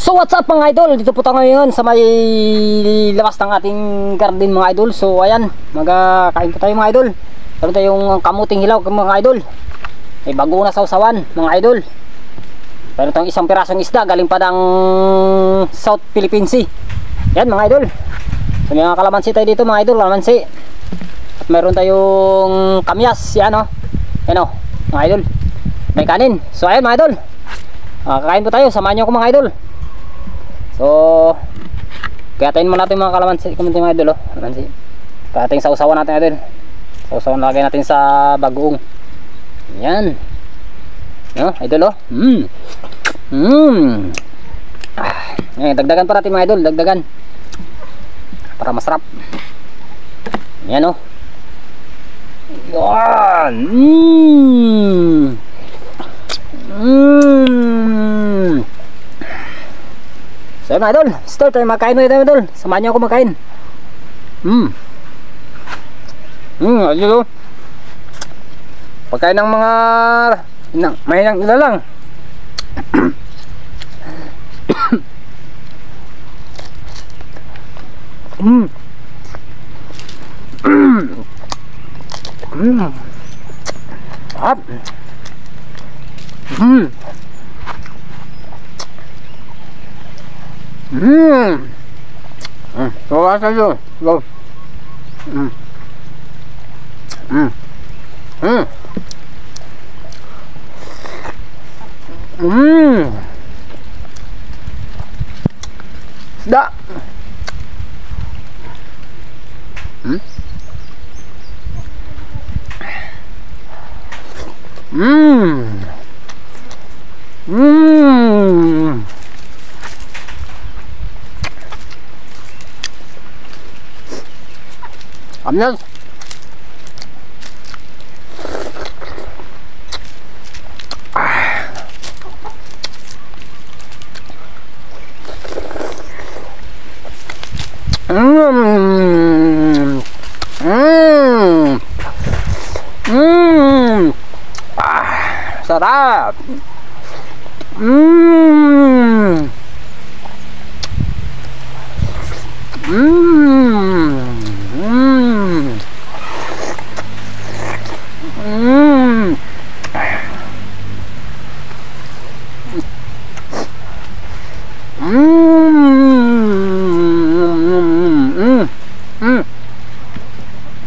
So what's up mga idol, dito po tayo ngayon sa may labas ng ating garden mga idol. So ayan, magkain po tayo mga idol. Meron tayong kamuting hilaw mga idol. May bago na sausawan mga idol. Meron tayong isang pirasong isda galing pa ng South Philippine Sea. Yan mga idol. So may mga kalamansi tayo dito mga idol, kalamansi. At meron tayong kamyas, yan o. Yan o mga idol. May kanin. So ayan mga idol, kakain po tayo, samahan nyo ako mga idol. So kayatayin mo natin mga kalamansi mga idol, kalamansi. Kayatayin sa usawan natin idol. Sa usawan lagay natin sa bagoong. Yan. No, idol oh. Dagdagan pa natin mga idol, dagdagan. Para masarap. Yan oh. Yan. So mga idol, start tayo makain mo ito idol. Samahan niyo ako makain. Idol oh. Pagkain ng mga mahinang ila lang. Up. So asa yun? Go. Da. Amyan. Sarap.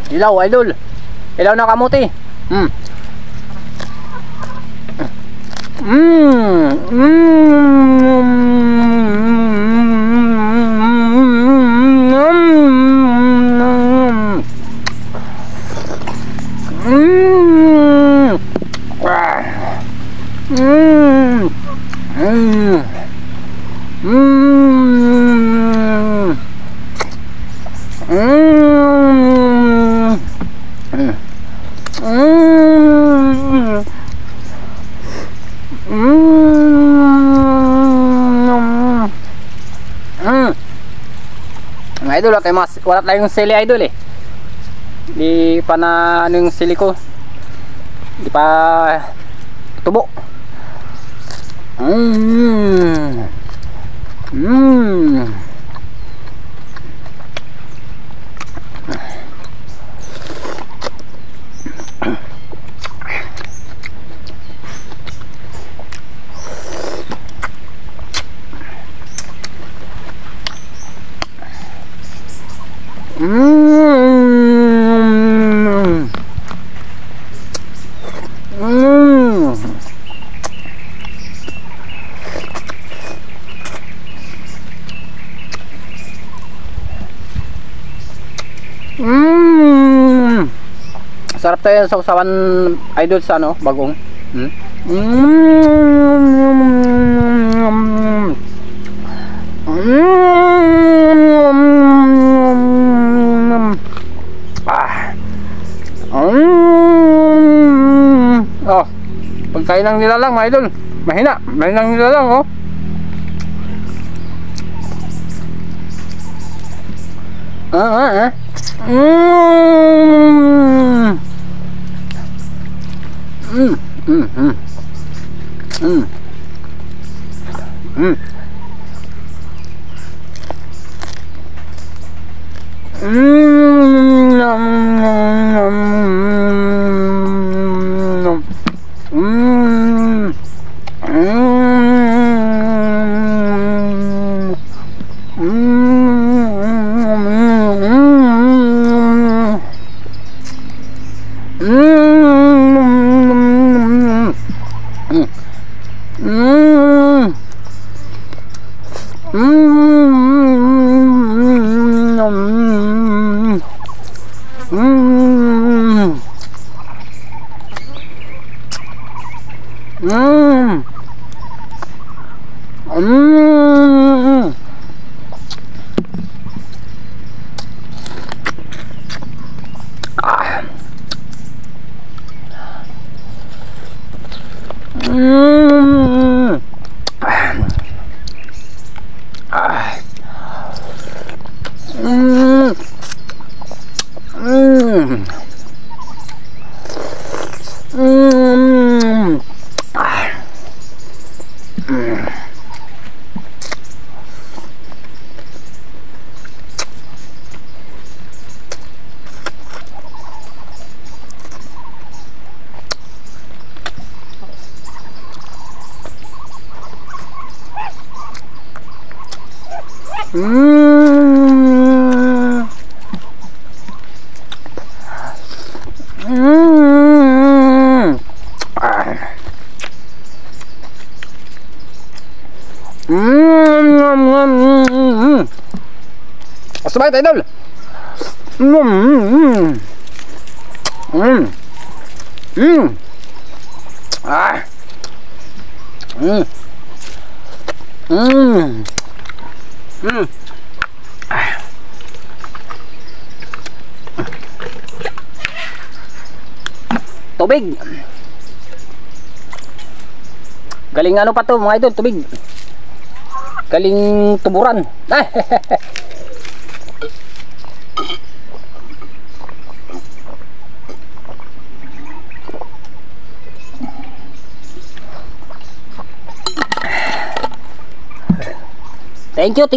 Ilaw idol. Ilaw na kamuti. Mga idol, wala tayong sili idol eh. Di pa na ano yung sili ko. Di pa tubo. Sarap tayo sa usawan idol sa ano, bagong. Oh, pagkain ng nilalang mga idol, mahina ng nilalang oh. Gusto ba ito, idol? Tubig. Galing ano pa to mga idol, tubig. Galing tuburan. Thank you.